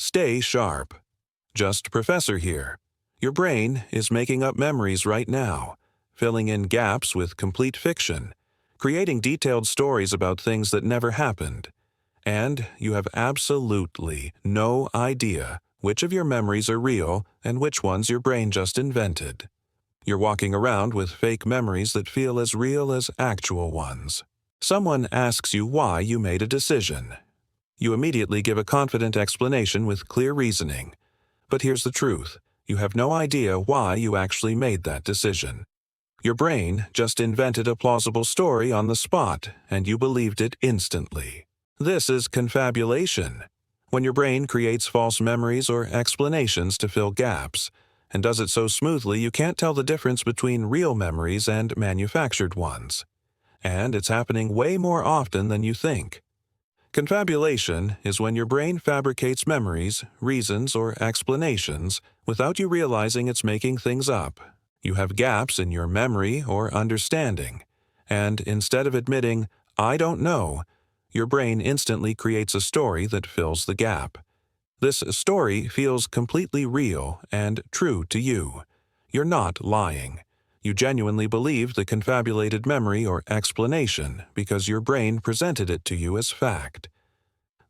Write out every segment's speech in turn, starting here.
Stay sharp. JustProfessor here. Your brain is making up memories right now, filling in gaps with complete fiction, creating detailed stories about things that never happened. And you have absolutely no idea which of your memories are real and which ones your brain just invented. You're walking around with fake memories that feel as real as actual ones. Someone asks you why you made a decision. You immediately give a confident explanation with clear reasoning. But here's the truth. You have no idea why you actually made that decision. Your brain just invented a plausible story on the spot, and you believed it instantly. This is confabulation, when your brain creates false memories or explanations to fill gaps, and does it so smoothly you can't tell the difference between real memories and manufactured ones. And it's happening way more often than you think. Confabulation is when your brain fabricates memories, reasons, or explanations without you realizing it's making things up. You have gaps in your memory or understanding, and instead of admitting, "I don't know," your brain instantly creates a story that fills the gap. This story feels completely real and true to you. You're not lying. You genuinely believe the confabulated memory or explanation because your brain presented it to you as fact.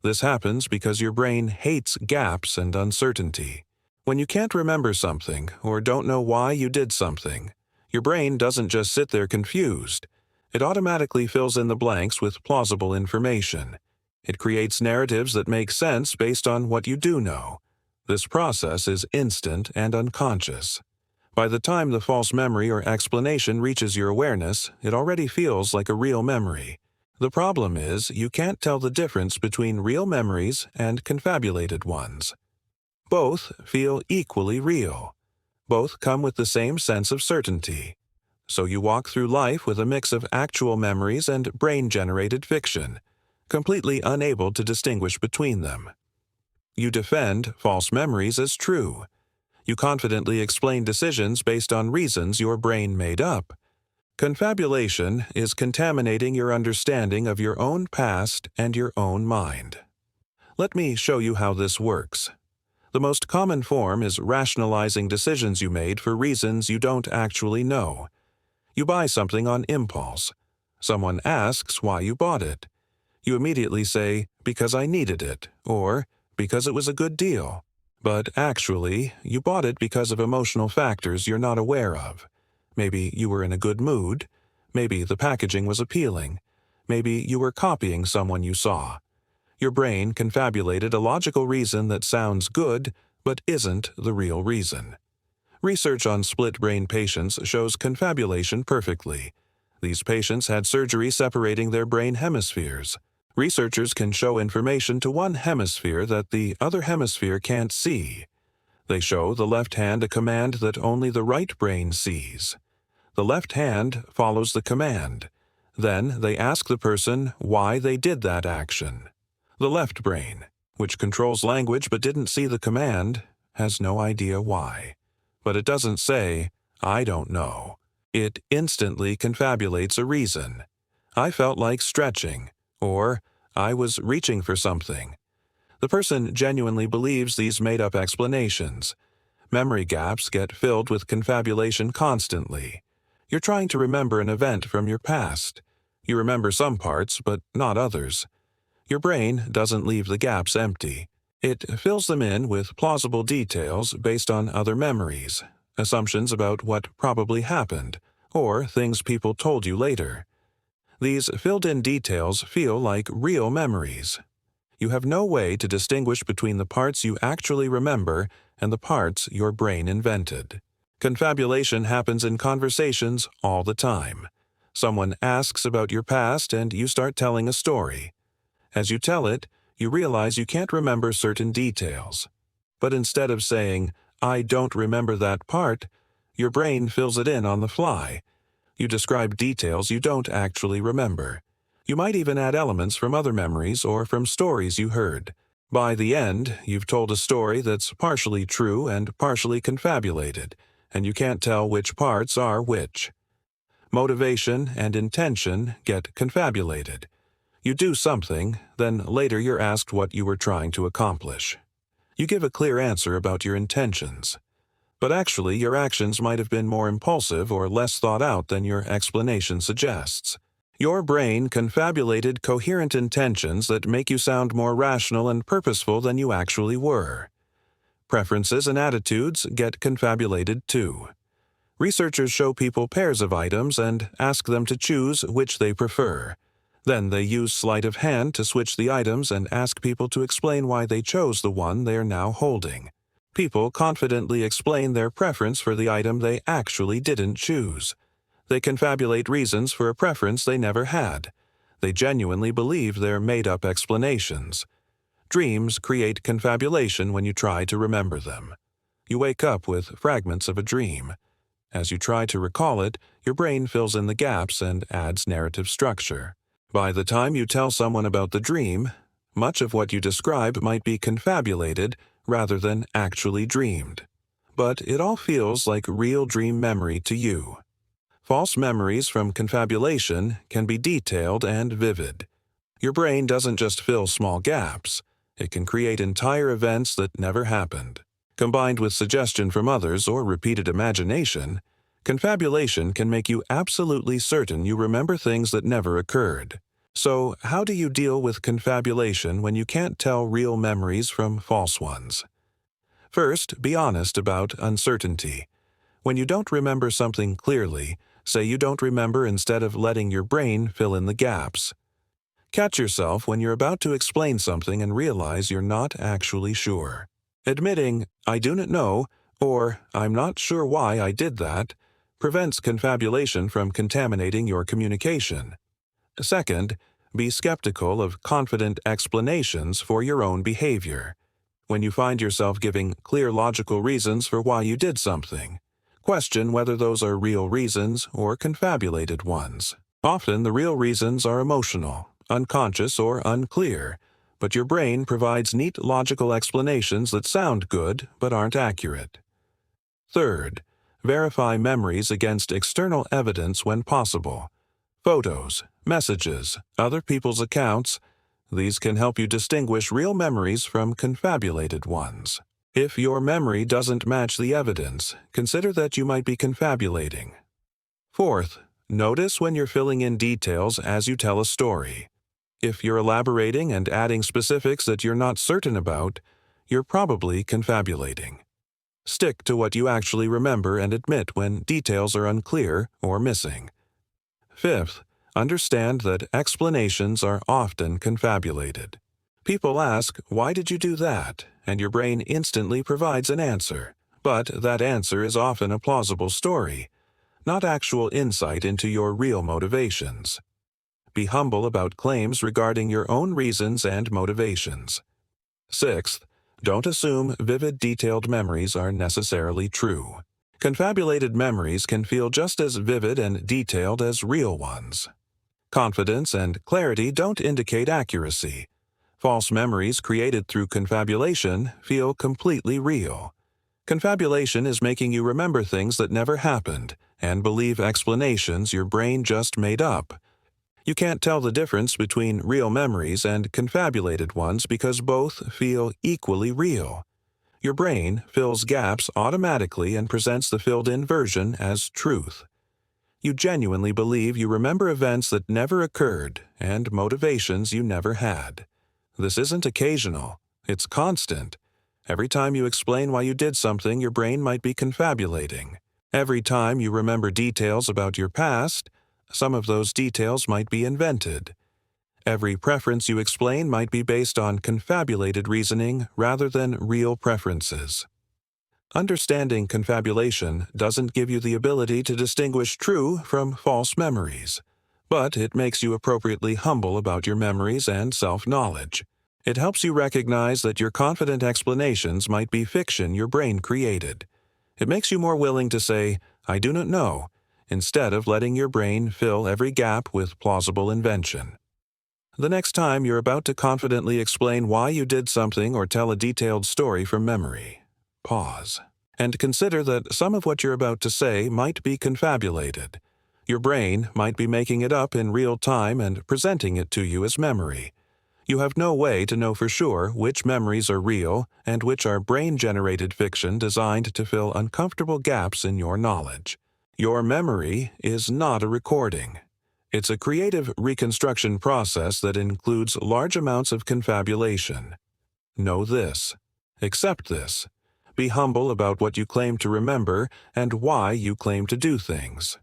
This happens because your brain hates gaps and uncertainty. When you can't remember something or don't know why you did something, your brain doesn't just sit there confused. It automatically fills in the blanks with plausible information. It creates narratives that make sense based on what you do know. This process is instant and unconscious. By the time the false memory or explanation reaches your awareness, it already feels like a real memory. The problem is you can't tell the difference between real memories and confabulated ones. Both feel equally real. Both come with the same sense of certainty. So you walk through life with a mix of actual memories and brain-generated fiction, completely unable to distinguish between them. You defend false memories as true. You confidently explain decisions based on reasons your brain made up. Confabulation is contaminating your understanding of your own past and your own mind. Let me show you how this works. The most common form is rationalizing decisions you made for reasons you don't actually know. You buy something on impulse. Someone asks why you bought it. You immediately say, "Because I needed it," or "because it was a good deal." But actually, you bought it because of emotional factors you're not aware of. Maybe you were in a good mood. Maybe the packaging was appealing. Maybe you were copying someone you saw. Your brain confabulated a logical reason that sounds good, but isn't the real reason. Research on split-brain patients shows confabulation perfectly. These patients had surgery separating their brain hemispheres. Researchers can show information to one hemisphere that the other hemisphere can't see. They show the left hand a command that only the right brain sees. The left hand follows the command. Then they ask the person why they did that action. The left brain, which controls language but didn't see the command, has no idea why. But it doesn't say, "I don't know." It instantly confabulates a reason. "I felt like stretching," or "I was reaching for something." The person genuinely believes these made-up explanations. Memory gaps get filled with confabulation constantly. You're trying to remember an event from your past. You remember some parts, but not others. Your brain doesn't leave the gaps empty. It fills them in with plausible details based on other memories, assumptions about what probably happened, or things people told you later. These filled-in details feel like real memories. You have no way to distinguish between the parts you actually remember and the parts your brain invented. Confabulation happens in conversations all the time. Someone asks about your past and you start telling a story. As you tell it, you realize you can't remember certain details. But instead of saying, "I don't remember that part," your brain fills it in on the fly. You describe details you don't actually remember. You might even add elements from other memories or from stories you heard. By the end, you've told a story that's partially true and partially confabulated, and you can't tell which parts are which. Motivation and intention get confabulated. You do something, then later you're asked what you were trying to accomplish. You give a clear answer about your intentions. But actually, your actions might have been more impulsive or less thought out than your explanation suggests. Your brain confabulated coherent intentions that make you sound more rational and purposeful than you actually were. Preferences and attitudes get confabulated too. Researchers show people pairs of items and ask them to choose which they prefer. Then they use sleight of hand to switch the items and ask people to explain why they chose the one they are now holding. People confidently explain their preference for the item they actually didn't choose. They confabulate reasons for a preference they never had. They genuinely believe their made-up explanations. Dreams create confabulation when you try to remember them. You wake up with fragments of a dream. As you try to recall it, your brain fills in the gaps and adds narrative structure. By the time you tell someone about the dream, much of what you describe might be confabulated rather than actually dreamed. But it all feels like real dream memory to you. False memories from confabulation can be detailed and vivid. Your brain doesn't just fill small gaps. It can create entire events that never happened. Combined with suggestion from others or repeated imagination, confabulation can make you absolutely certain you remember things that never occurred. So, how do you deal with confabulation when you can't tell real memories from false ones? First, be honest about uncertainty. When you don't remember something clearly, say you don't remember instead of letting your brain fill in the gaps. Catch yourself when you're about to explain something and realize you're not actually sure. Admitting, "I do not know," or "I'm not sure why I did that," prevents confabulation from contaminating your communication. Second, be skeptical of confident explanations for your own behavior. When you find yourself giving clear logical reasons for why you did something, question whether those are real reasons or confabulated ones. Often the real reasons are emotional, unconscious, or unclear, but your brain provides neat logical explanations that sound good but aren't accurate. Third, verify memories against external evidence when possible. Photos, messages, other people's accounts, these can help you distinguish real memories from confabulated ones. If your memory doesn't match the evidence, consider that you might be confabulating. Fourth, notice when you're filling in details as you tell a story. If you're elaborating and adding specifics that you're not certain about, you're probably confabulating. Stick to what you actually remember and admit when details are unclear or missing. Fifth, understand that explanations are often confabulated. People ask, "Why did you do that?" and your brain instantly provides an answer. But that answer is often a plausible story, not actual insight into your real motivations. Be humble about claims regarding your own reasons and motivations. Sixth, don't assume vivid, detailed memories are necessarily true. Confabulated memories can feel just as vivid and detailed as real ones. Confidence and clarity don't indicate accuracy. False memories created through confabulation feel completely real. Confabulation is making you remember things that never happened and believe explanations your brain just made up. You can't tell the difference between real memories and confabulated ones because both feel equally real. Your brain fills gaps automatically and presents the filled-in version as truth. You genuinely believe you remember events that never occurred and motivations you never had. This isn't occasional, it's constant. Every time you explain why you did something, your brain might be confabulating. Every time you remember details about your past, some of those details might be invented. Every preference you explain might be based on confabulated reasoning rather than real preferences. Understanding confabulation doesn't give you the ability to distinguish true from false memories, but it makes you appropriately humble about your memories and self-knowledge. It helps you recognize that your confident explanations might be fiction your brain created. It makes you more willing to say, "I do not know," instead of letting your brain fill every gap with plausible invention. The next time you're about to confidently explain why you did something or tell a detailed story from memory, pause and consider that some of what you're about to say might be confabulated. Your brain might be making it up in real time and presenting it to you as memory. You have no way to know for sure which memories are real and which are brain-generated fiction designed to fill uncomfortable gaps in your knowledge. Your memory is not a recording. It's a creative reconstruction process that includes large amounts of confabulation. Know this. Accept this. Be humble about what you claim to remember and why you claim to do things.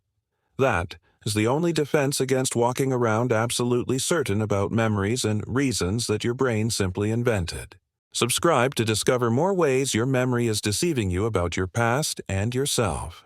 That is the only defense against walking around absolutely certain about memories and reasons that your brain simply invented. Subscribe to discover more ways your memory is deceiving you about your past and yourself.